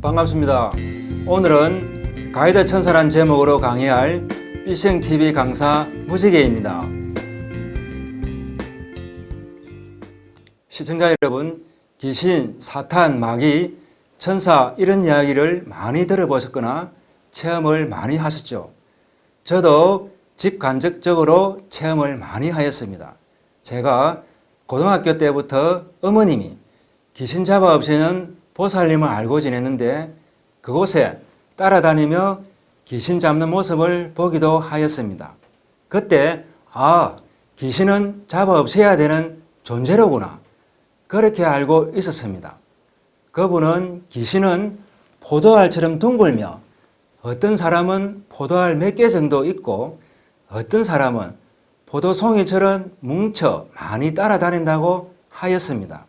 반갑습니다. 오늘은 가이드 천사란 제목으로 강의할 일생TV 강사 무지개입니다. 시청자 여러분, 귀신, 사탄, 마귀, 천사 이런 이야기를 많이 들어보셨거나 체험을 많이 하셨죠. 저도 직간접적으로 체험을 많이 하였습니다. 제가 고등학교 때부터 어머님이 귀신 잡아 없애는 보살님을 알고 지냈는데 그곳에 따라다니며 귀신 잡는 모습을 보기도 하였습니다. 그때 귀신은 잡아 없애야 되는 존재로구나, 그렇게 알고 있었습니다. 그분은 귀신은 포도알처럼 둥글며 어떤 사람은 포도알 몇 개 정도 있고 어떤 사람은 포도송이처럼 뭉쳐 많이 따라다닌다고 하였습니다.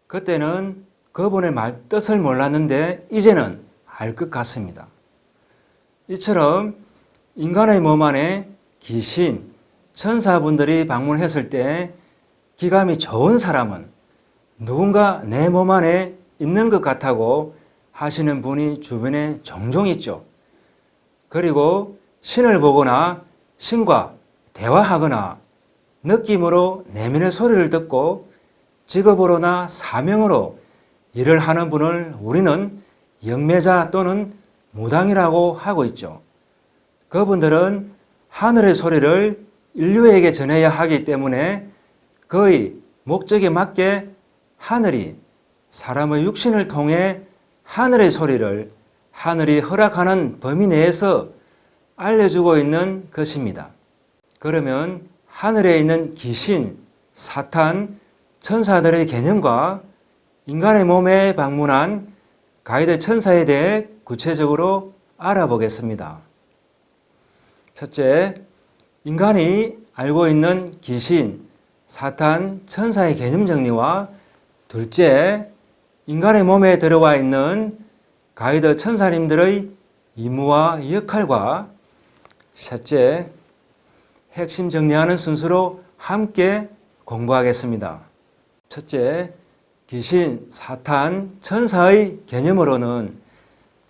그때는 그분의 말 뜻을 몰랐는데 이제는 알 것 같습니다. 이처럼 인간의 몸 안에 귀신, 천사분들이 방문했을 때 기감이 좋은 사람은 누군가 내 몸 안에 있는 것 같다고 하시는 분이 주변에 종종 있죠. 그리고 신을 보거나 신과 대화하거나 느낌으로 내면의 소리를 듣고 직업으로나 사명으로 일을 하는 분을 우리는 영매자 또는 무당이라고 하고 있죠. 그분들은 하늘의 소리를 인류에게 전해야 하기 때문에 그의 목적에 맞게 하늘이 사람의 육신을 통해 하늘의 소리를 하늘이 허락하는 범위 내에서 알려주고 있는 것입니다. 그러면 하늘에 있는 귀신, 사탄, 천사들의 개념과 인간의 몸에 방문한 가이드 천사에 대해 구체적으로 알아보겠습니다. 첫째, 인간이 알고 있는 귀신, 사탄, 천사의 개념 정리와 둘째, 인간의 몸에 들어와 있는 가이드 천사님들의 임무와 역할과 셋째, 핵심 정리하는 순서로 함께 공부하겠습니다. 첫째, 귀신, 사탄, 천사의 개념으로는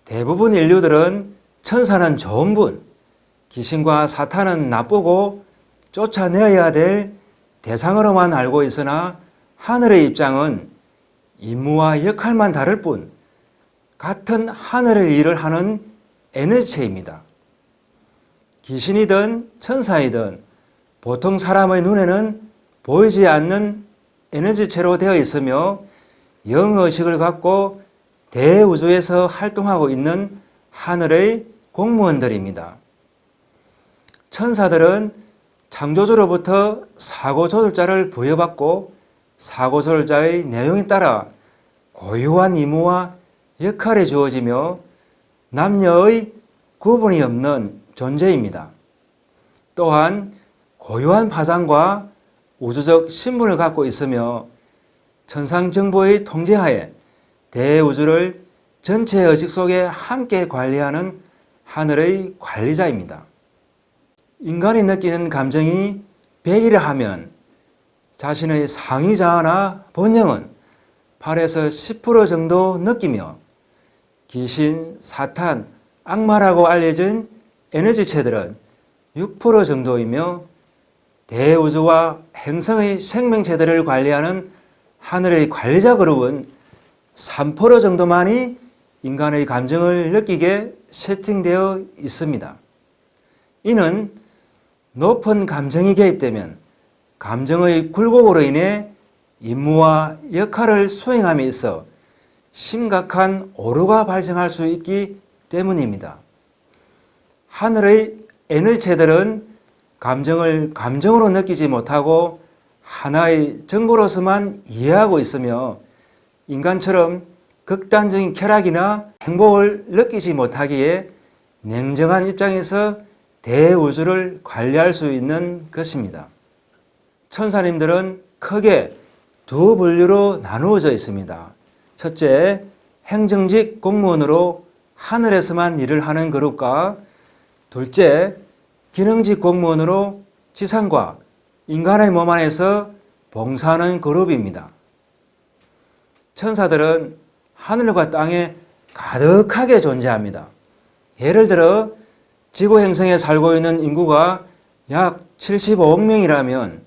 대부분 인류들은 천사는 좋은 분, 귀신과 사탄은 나쁘고 쫓아내어야 될 대상으로만 알고 있으나 하늘의 입장은 임무와 역할만 다를 뿐 같은 하늘의 일을 하는 에너지체입니다. 귀신이든 천사이든 보통 사람의 눈에는 보이지 않는 에너지체로 되어 있으며 영의식을 갖고 대우주에서 활동하고 있는 하늘의 공무원들입니다. 천사들은 창조주로부터 사고조절자를 부여받고 사고조절자의 내용에 따라 고유한 임무와 역할이 주어지며 남녀의 구분이 없는 존재입니다. 또한 고유한 파장과 우주적 신분을 갖고 있으며 천상정보의 통제하에 대우주를 전체 의식 속에 함께 관리하는 하늘의 관리자입니다. 인간이 느끼는 감정이 100이라 하면 자신의 상위 자아나 본능은 8에서 10% 정도 느끼며 귀신, 사탄, 악마라고 알려진 에너지체들은 6% 정도이며 대우주와 행성의 생명체들을 관리하는 하늘의 관리자 그룹은 3% 정도만이 인간의 감정을 느끼게 세팅되어 있습니다. 이는 높은 감정이 개입되면 감정의 굴곡으로 인해 임무와 역할을 수행함에 있어 심각한 오류가 발생할 수 있기 때문입니다. 하늘의 에너지체들은 감정을 감정으로 느끼지 못하고 하나의 정보로서만 이해하고 있으며 인간처럼 극단적인 쾌락이나 행복을 느끼지 못하기에 냉정한 입장에서 대우주를 관리할 수 있는 것입니다. 천사님들은 크게 두 분류로 나누어져 있습니다. 첫째, 행정직 공무원으로 하늘에서만 일을 하는 그룹과 둘째, 기능직 공무원으로 지상과 인간의 몸 안에서 봉사하는 그룹입니다. 천사들은 하늘과 땅의 가득하게 존재합니다. 예를 들어 지구 행성에 살고 있는 인구가 약 75억 명이라면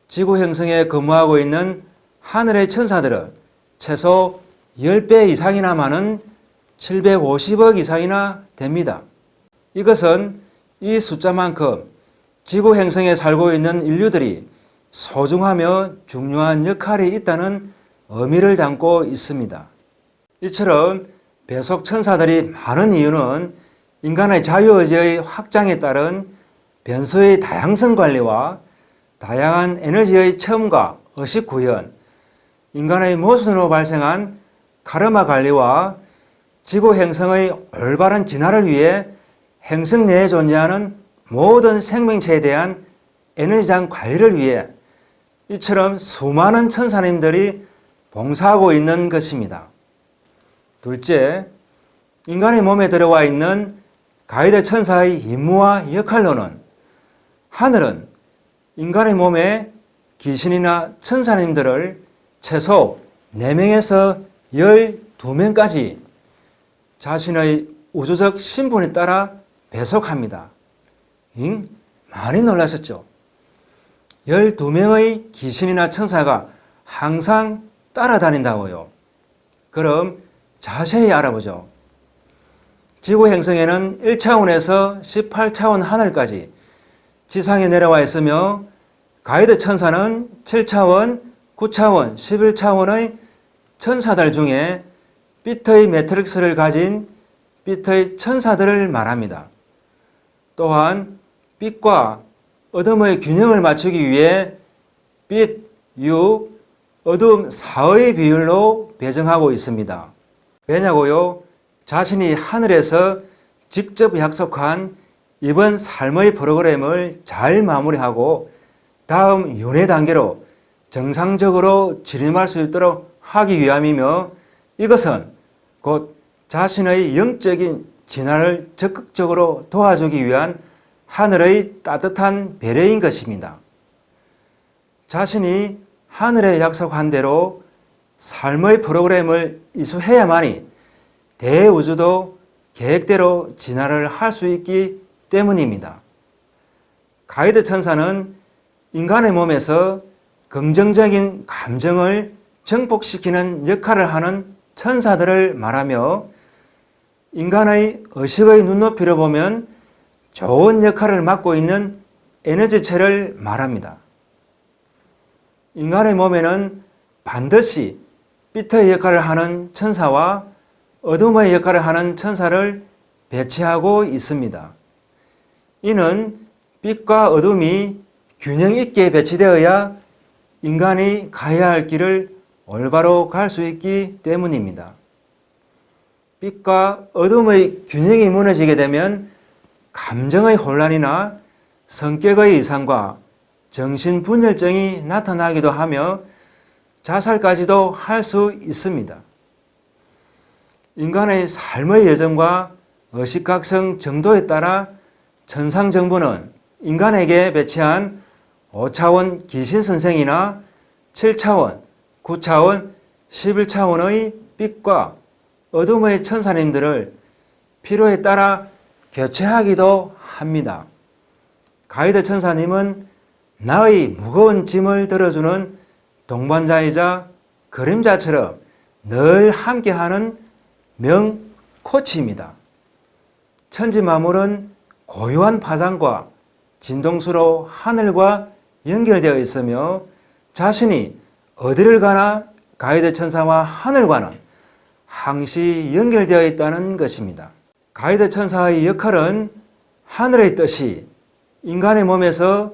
지구 행성에 근무하고 있는 하늘의 천사들은 최소 10배 이상이나 많은 750억 이상이나 됩니다. 이것은 이 숫자만큼 지구 행성에 살고 있는 인류들이 소중하며 중요한 역할이 있다는 의미를 담고 있습니다. 이처럼 배속 천사들이 많은 이유는 인간의 자유의지의 확장에 따른 변수의 다양성 관리와 다양한 에너지의 체험과 의식 구현, 인간의 모순으로 발생한 카르마 관리와 지구 행성의 올바른 진화를 위해 행성 내에 존재하는 모든 생명체에 대한 에너지장 관리를 위해 이처럼 수많은 천사님들이 봉사하고 있는 것입니다. 둘째, 인간의 몸에 들어와 있는 가이드 천사의 임무와 역할로는 하늘은 인간의 몸에 귀신이나 천사님들을 최소 4명에서 12명까지 자신의 우주적 신분에 따라 배속합니다. 많이 놀라셨죠? 12명의 귀신이나 천사가 항상 따라다닌다고요. 그럼 자세히 알아보죠. 지구 행성에는 1차원에서 18차원 하늘까지 지상에 내려와 있으며 가이드 천사는 7차원, 9차원, 11차원의 천사들 중에 빛의 매트릭스를 가진 빛의 천사들을 말합니다. 또한 빛과 어둠의 균형을 맞추기 위해 빛 6, 어둠 4의 비율로 배정하고 있습니다. 왜냐고요? 자신이 하늘에서 직접 약속한 이번 삶의 프로그램을 잘 마무리하고 다음 윤회 단계로 정상적으로 진입할 수 있도록 하기 위함이며 이것은 곧 자신의 영적인 진화를 적극적으로 도와주기 위한 하늘의 따뜻한 배려인 것입니다. 자신이 하늘에 약속한 대로 삶의 프로그램을 이수해야만이 대우주도 계획대로 진화를 할 수 있기 때문입니다. 가이드 천사는 인간의 몸에서 긍정적인 감정을 증폭시키는 역할을 하는 천사들을 말하며 인간의 의식의 눈높이로 보면 좋은 역할을 맡고 있는 에너지체를 말합니다. 인간의 몸에는 반드시 빛의 역할을 하는 천사와 어둠의 역할을 하는 천사를 배치하고 있습니다. 이는 빛과 어둠이 균형 있게 배치되어야 인간이 가야 할 길을 올바로 갈 수 있기 때문입니다. 빛과 어둠의 균형이 무너지게 되면 감정의 혼란이나 성격의 이상과 정신분열증이 나타나기도 하며 자살까지도 할 수 있습니다. 인간의 삶의 여정과 의식각성 정도에 따라 천상정부는 인간에게 배치한 5차원 귀신선생이나 7차원, 9차원, 11차원의 빛과 어둠의 천사님들을 필요에 따라 교체하기도 합니다. 가이드 천사님은 나의 무거운 짐을 들어주는 동반자이자 그림자처럼 늘 함께하는 명코치입니다. 천지만물은 고유한 파장과 진동수로 하늘과 연결되어 있으며 자신이 어디를 가나 가이드 천사와 하늘과는 항시 연결되어 있다는 것입니다. 가이드 천사의 역할은 하늘의 뜻이 인간의 몸에서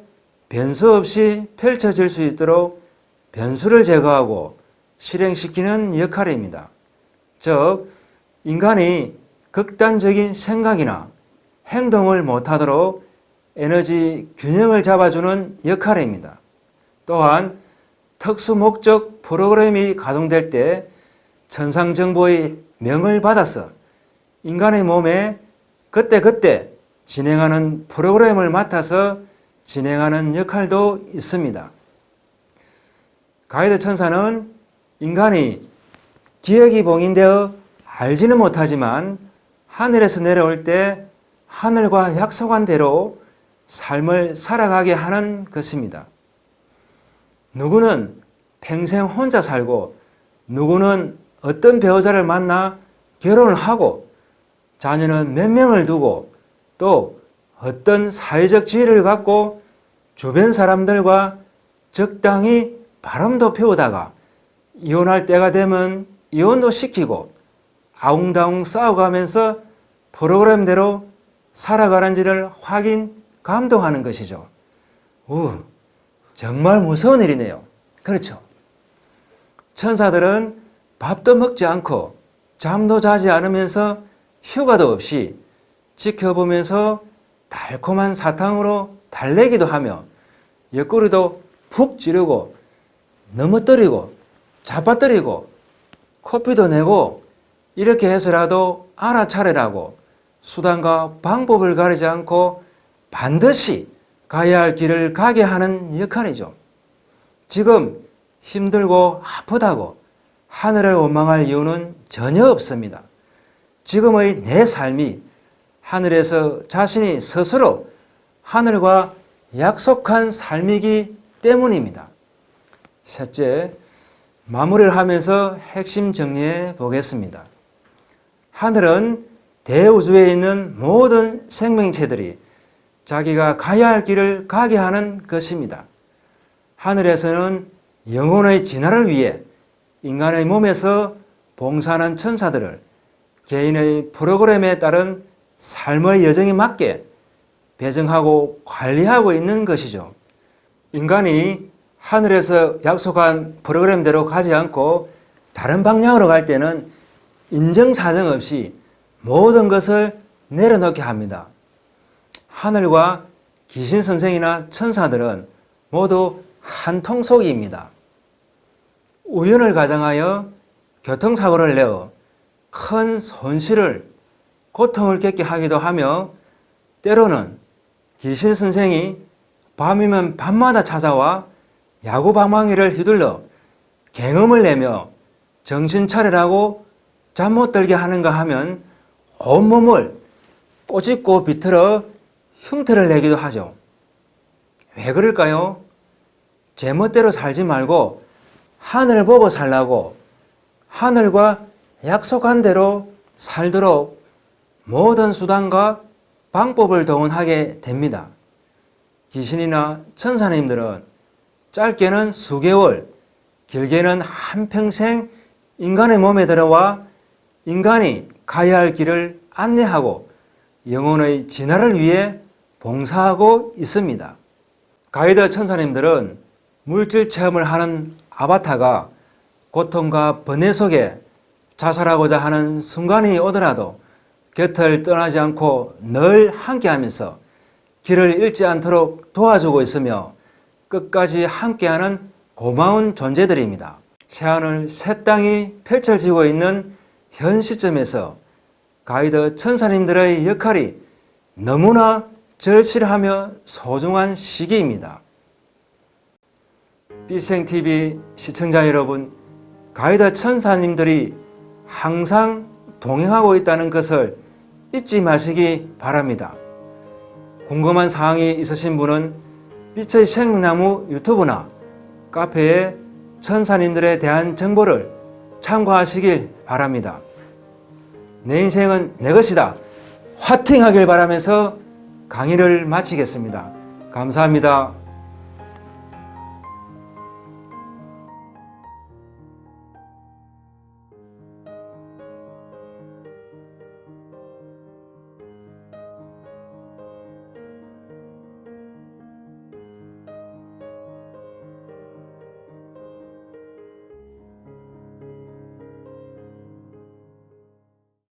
변수 없이 펼쳐질 수 있도록 변수를 제거하고 실행시키는 역할입니다. 즉, 인간이 극단적인 생각이나 행동을 못하도록 에너지 균형을 잡아주는 역할입니다. 또한 특수 목적 프로그램이 가동될 때 천상정보의 명을 받아서 인간의 몸에 그때그때 진행하는 프로그램을 맡아서 진행하는 역할도 있습니다. 가이드 천사는 인간이 기억이 봉인되어 알지는 못하지만 하늘에서 내려올 때 하늘과 약속한 대로 삶을 살아가게 하는 것입니다. 누구는 평생 혼자 살고 누구는 어떤 배우자를 만나 결혼을 하고 자녀는 몇 명을 두고 또 어떤 사회적 지위를 갖고 주변 사람들과 적당히 바람도 피우다가 이혼할 때가 되면 이혼도 시키고 아웅다웅 싸워가면서 프로그램대로 살아가는지를 확인, 감독하는 것이죠. 정말 무서운 일이네요. 그렇죠? 천사들은 밥도 먹지 않고 잠도 자지 않으면서 휴가도 없이 지켜보면서 달콤한 사탕으로 달래기도 하며 옆구리도 푹 찌르고 넘어뜨리고 잡아뜨리고 코피도 내고 이렇게 해서라도 알아차리라고 수단과 방법을 가리지 않고 반드시 가야 할 길을 가게 하는 역할이죠. 지금 힘들고 아프다고 하늘을 원망할 이유는 전혀 없습니다. 지금의 내 삶이 하늘에서 자신이 스스로 하늘과 약속한 삶이기 때문입니다. 셋째, 마무리를 하면서 핵심 정리해 보겠습니다. 하늘은 대우주에 있는 모든 생명체들이 자기가 가야 할 길을 가게 하는 것입니다. 하늘에서는 영혼의 진화를 위해 인간의 몸에서 봉사하는 천사들을 개인의 프로그램에 따른 삶의 여정에 맞게 배정하고 관리하고 있는 것이죠. 인간이 하늘에서 약속한 프로그램대로 가지 않고 다른 방향으로 갈 때는 인정사정 없이 모든 것을 내려놓게 합니다. 하늘과 귀신선생이나 천사들은 모두 한 통속이입니다. 우연을 가정하여 교통사고를 내어 큰 손실을, 고통을 겪게 하기도 하며 때로는 귀신선생이 밤이면 밤마다 찾아와 야구방망이를 휘둘러 갱음을 내며 정신 차리라고 잠 못 들게 하는가 하면 온몸을 꼬집고 비틀어 흉터를 내기도 하죠. 왜 그럴까요? 제멋대로 살지 말고 하늘 보고 살라고 하늘과 약속한 대로 살도록 모든 수단과 방법을 동원하게 됩니다. 귀신이나 천사님들은 짧게는 수개월, 길게는 한평생 인간의 몸에 들어와 인간이 가야 할 길을 안내하고 영혼의 진화를 위해 봉사하고 있습니다. 가이드 천사님들은 물질 체험을 하는 아바타가 고통과 번뇌 속에 자살하고자 하는 순간이 오더라도 곁을 떠나지 않고 늘 함께하면서 길을 잃지 않도록 도와주고 있으며 끝까지 함께하는 고마운 존재들입니다. 새하늘 새 땅이 펼쳐지고 있는 현 시점에서 가이드 천사님들의 역할이 너무나 절실하며 소중한 시기입니다. 삐생TV 시청자 여러분, 가이드 천사님들이 항상 동행하고 있다는 것을 잊지 마시기 바랍니다. 궁금한 사항이 있으신 분은 빛의 생명나무 유튜브나 카페에 천사님들에 대한 정보를 참고하시길 바랍니다. 내 인생은 내 것이다. 화이팅하길 바라면서 강의를 마치겠습니다. 감사합니다.